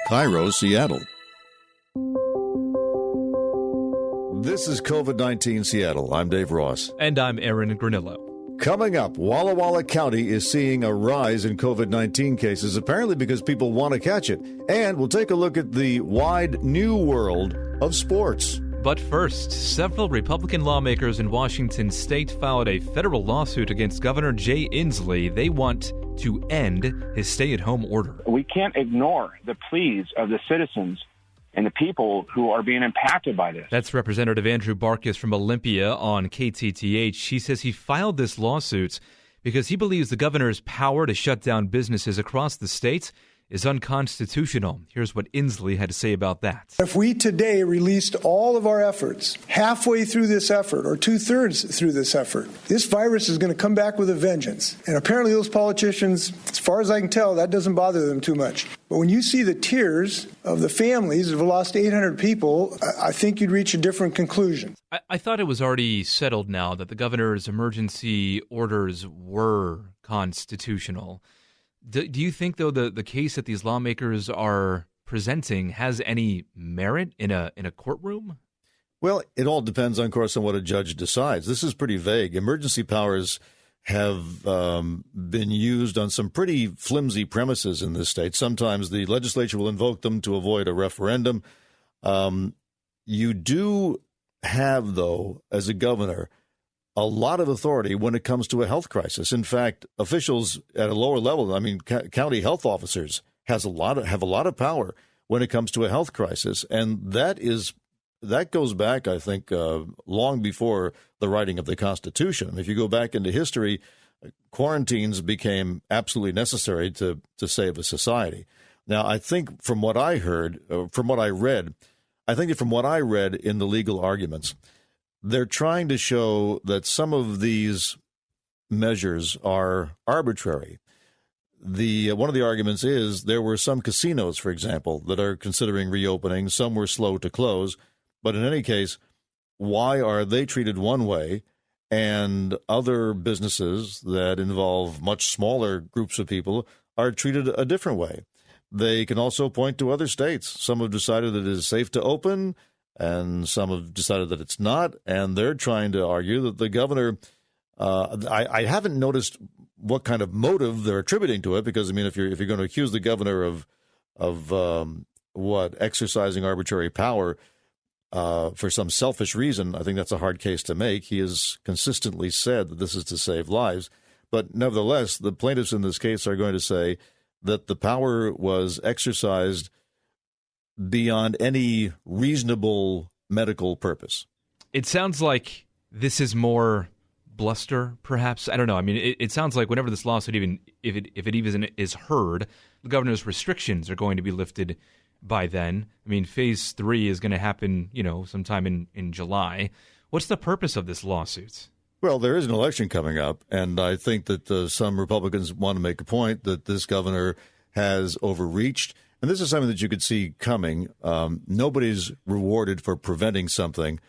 Cairo, Seattle. This is COVID-19 Seattle. I'm Dave Ross. And I'm Aaron Granillo. Coming up, Walla Walla County is seeing a rise in COVID-19 cases, apparently because people want to catch it. And we'll take a look at the wide new world of sports. But first, several Republican lawmakers in Washington state filed a federal lawsuit against Governor Inslee. They want to end his stay-at-home order. We can't ignore the pleas of the citizens and the people who are being impacted by this. That's Representative Andrew Barkis from Olympia on KTTH. He says he filed this lawsuit because he believes the governor's power to shut down businesses across the state is unconstitutional. Here's what Inslee had to say about that. If we today released all of our efforts, halfway through this effort or two-thirds through this effort, this virus is going to come back with a vengeance. And apparently those politicians, as far as I can tell, that doesn't bother them too much. But when you see the tears of the families who have lost 800 people, I think you'd reach a different conclusion. I thought it was already settled now that the governor's emergency orders were constitutional. Do you think, though, the case that these lawmakers are presenting has any merit in a courtroom? Well, it all depends, of course, on what a judge decides. This is pretty vague. Emergency powers have been used on some pretty flimsy premises in this state. Sometimes the legislature will invoke them to avoid a referendum. You do have, though, as a governor, a lot of authority when it comes to a health crisis. In fact, officials at a lower level, county health officers have a lot of power when it comes to a health crisis, and that goes back, I think, long before the writing of the Constitution. If you go back into history, quarantines became absolutely necessary to save a society. Now, I think from what I read in the legal arguments, they're trying to show that some of these measures are arbitrary. One of the arguments is there were some casinos, for example, that are considering reopening. Some were slow to close. But in any case, why are they treated one way and other businesses that involve much smaller groups of people are treated a different way? They can also point to other states. Some have decided that it is safe to open, and some have decided that it's not, and they're trying to argue that the governor, I haven't noticed what kind of motive they're attributing to it, because, if you're going to accuse the governor of exercising arbitrary power for some selfish reason, I think that's a hard case to make. He has consistently said that this is to save lives. But nevertheless, the plaintiffs in this case are going to say that the power was exercised beyond any reasonable medical purpose. It sounds like this is more bluster, perhaps. I don't know. It sounds like whenever this lawsuit, even if it even is heard, the governor's restrictions are going to be lifted by then. Phase 3 is going to happen, sometime in July. What's the purpose of this lawsuit? Well, there is an election coming up, and I think that some Republicans want to make a point that this governor has overreached. And this is something that you could see coming. Nobody's rewarded for preventing something.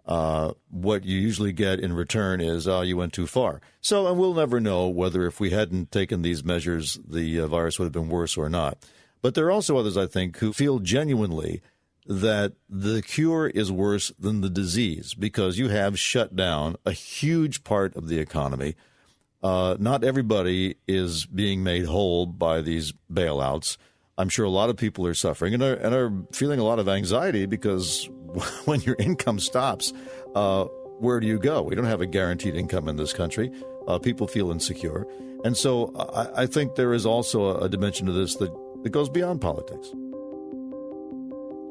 What you usually get in return is, you went too far. So, and we'll never know whether if we hadn't taken these measures, the virus would have been worse or not. But there are also others, I think, who feel genuinely that the cure is worse than the disease because you have shut down a huge part of the economy. Not everybody is being made whole by these bailouts. I'm sure a lot of people are suffering and are feeling a lot of anxiety because when your income stops, where do you go? We don't have a guaranteed income in this country. People feel insecure. And so I think there is also a dimension to this that goes beyond politics.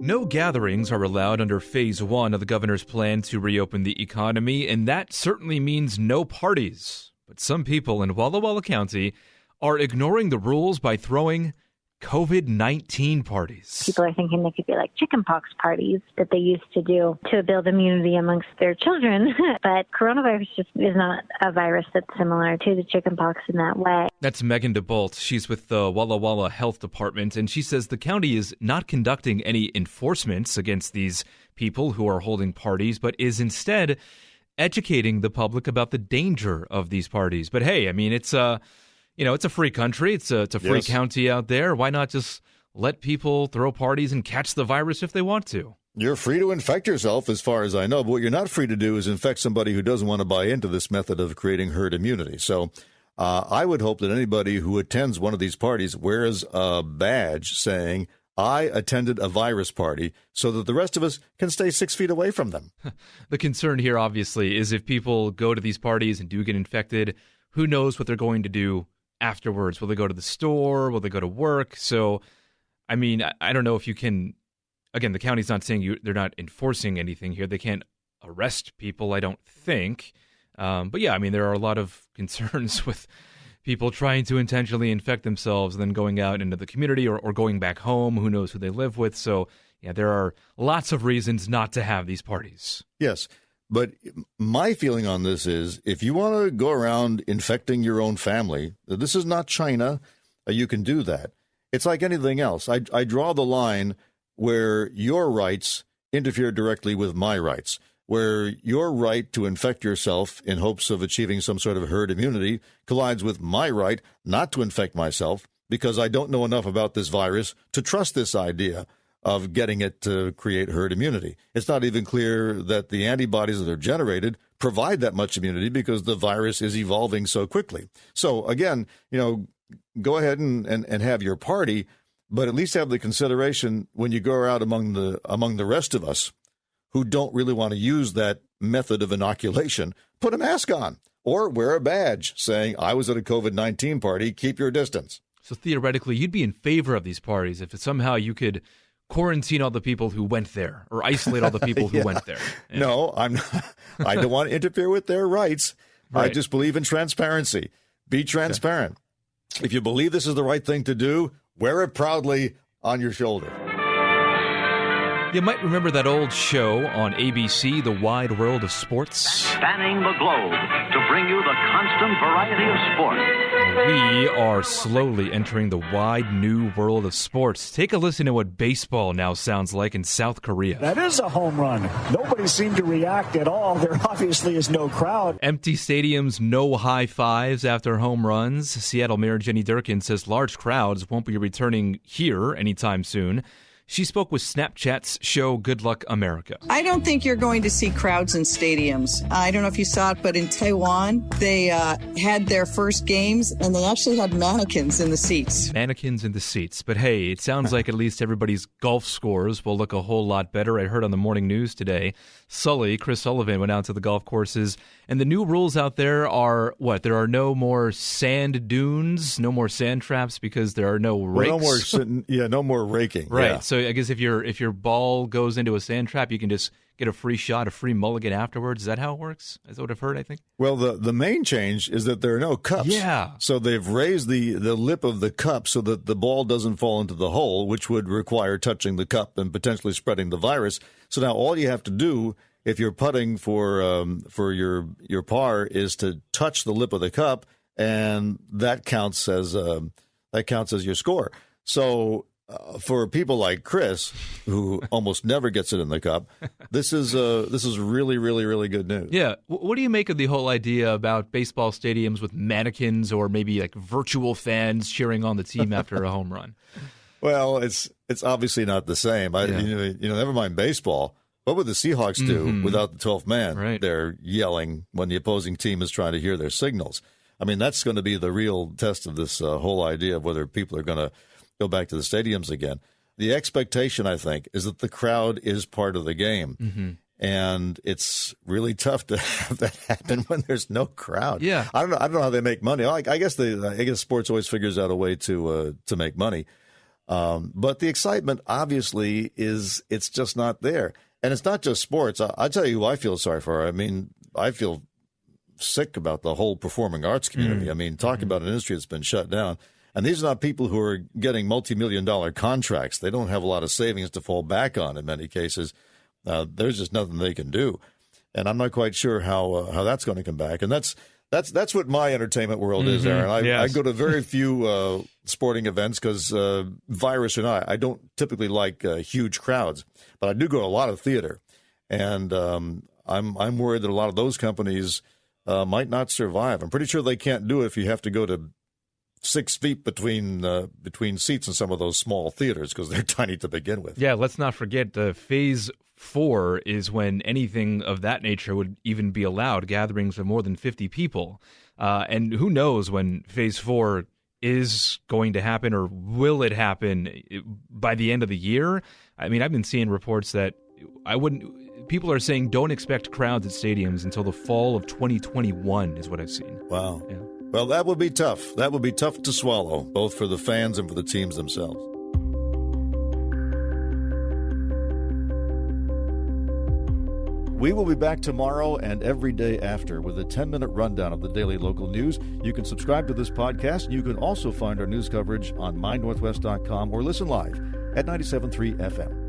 No gatherings are allowed under Phase 1 of the governor's plan to reopen the economy, and that certainly means no parties. But some people in Walla Walla County are ignoring the rules by throwing COVID-19 parties. People are thinking they could be like chickenpox parties that they used to do to build immunity amongst their children. But coronavirus just is not a virus that's similar to the chickenpox in that way. That's Megan DeBolt. She's with the Walla Walla Health Department, and she says the county is not conducting any enforcements against these people who are holding parties, but is instead educating the public about the danger of these parties. But hey, it's a free country. It's a free county out there. Why not just let people throw parties and catch the virus if they want to. You're free to infect yourself, as far as I know, but what you're not free to do is infect somebody who doesn't want to buy into this method of creating herd immunity. So I would hope that anybody who attends one of these parties wears a badge saying, I attended a virus party, so that the rest of us can stay 6 feet away from them. The concern here, obviously, is if people go to these parties and do get infected, who knows what they're going to do afterwards? Will they go to the store? Will they go to work? So, I mean, I don't know if you can. Again, the county's not saying they're not enforcing anything here. They can't arrest people, I don't think. But yeah, I mean, there are a lot of concerns with people trying to intentionally infect themselves and then going out into the community or going back home. Who knows who they live with? So yeah, there are lots of reasons not to have these parties. Yes. But my feeling on this is if you want to go around infecting your own family, this is not China. You can do that. It's like anything else. I draw the line where your rights interfere directly with my rights, where your right to infect yourself in hopes of achieving some sort of herd immunity collides with my right not to infect myself because I don't know enough about this virus to trust this idea of getting it to create herd immunity. It's not even clear that the antibodies that are generated provide that much immunity because the virus is evolving so quickly. So again, go ahead and have your party, but at least have the consideration when you go out among the rest of us who don't really want to use that method of inoculation, put a mask on or wear a badge saying, I was at a COVID-19 party, keep your distance. So theoretically, you'd be in favor of these parties if somehow you could quarantine all the people who went there or isolate all the people who went there. Yeah. No, I'm not. I don't want to interfere with their rights. Right. I just believe in transparency. Be transparent. Okay. If you believe this is the right thing to do, wear it proudly on your shoulder. You might remember that old show on ABC, The Wide World of Sports. Spanning the globe to bring you the constant variety of sport. We are slowly entering the wide new world of sports. Take a listen to what baseball now sounds like in South Korea. That is a home run. Nobody seemed to react at all. There obviously is no crowd. Empty stadiums, no high fives after home runs. Seattle Mayor Jenny Durkin says large crowds won't be returning here anytime soon. She spoke with Snapchat's show Good Luck America. I don't think you're going to see crowds in stadiums. I don't know if you saw it, but in Taiwan, they had their first games, and they actually had mannequins in the seats. Mannequins in the seats. But hey, it sounds like at least everybody's golf scores will look a whole lot better. I heard on the morning news today, Chris Sullivan, went out to the golf courses, and the new rules out there are what? There are no more sand dunes, no more sand traps because there are no rakes. No more raking. Right. Yeah. So I guess if your ball goes into a sand trap, you can just get a free shot, a free mulligan afterwards. Is that how it works? Is that what I've heard, I think? Well, the main change is that there are no cups. Yeah. So they've raised the lip of the cup so that the ball doesn't fall into the hole, which would require touching the cup and potentially spreading the virus. So now all you have to do if you're putting for your par is to touch the lip of the cup, and that counts as your score. So for people like Chris, who almost never gets it in the cup, this is really, really, really good news. Yeah. What do you make of the whole idea about baseball stadiums with mannequins or maybe like virtual fans cheering on the team after a home run? Well, it's obviously not the same. Never mind baseball. What would the Seahawks do without the 12th man? Right. They're yelling when the opposing team is trying to hear their signals. I mean, that's going to be the real test of this whole idea of whether people are going to go back to the stadiums again. The expectation, I think, is that the crowd is part of the game. Mm-hmm. And it's really tough to have that happen when there's no crowd. Yeah. I don't know how they make money. I guess sports always figures out a way to make money. But the excitement, obviously, it's just not there. And it's not just sports. I'll tell you who I feel sorry for. I mean, I feel sick about the whole performing arts community. I mean, talk about an industry that's been shut down. And these are not people who are getting multi-million-dollar contracts. They don't have a lot of savings to fall back on in many cases. There's just nothing they can do. And I'm not quite sure how that's going to come back. And that's what my entertainment world is, Aaron. I go to very few sporting events because, virus or not, I don't typically like huge crowds. But I do go to a lot of theater. And I'm worried that a lot of those companies might not survive. I'm pretty sure they can't do it if you have to go to 6 feet between seats in some of those small theaters because they're tiny to begin with. Yeah, let's not forget Phase 4 is when anything of that nature would even be allowed, gatherings of more than 50 people. And who knows when Phase 4 is going to happen, or will it happen by the end of the year? I mean, I've been seeing reports that people are saying don't expect crowds at stadiums until the fall of 2021 is what I've seen. Wow. Yeah. Well, that would be tough. That would be tough to swallow, both for the fans and for the teams themselves. We will be back tomorrow and every day after with a 10-minute rundown of the daily local news. You can subscribe to this podcast. You can also find our news coverage on mynorthwest.com or listen live at 97.3 FM.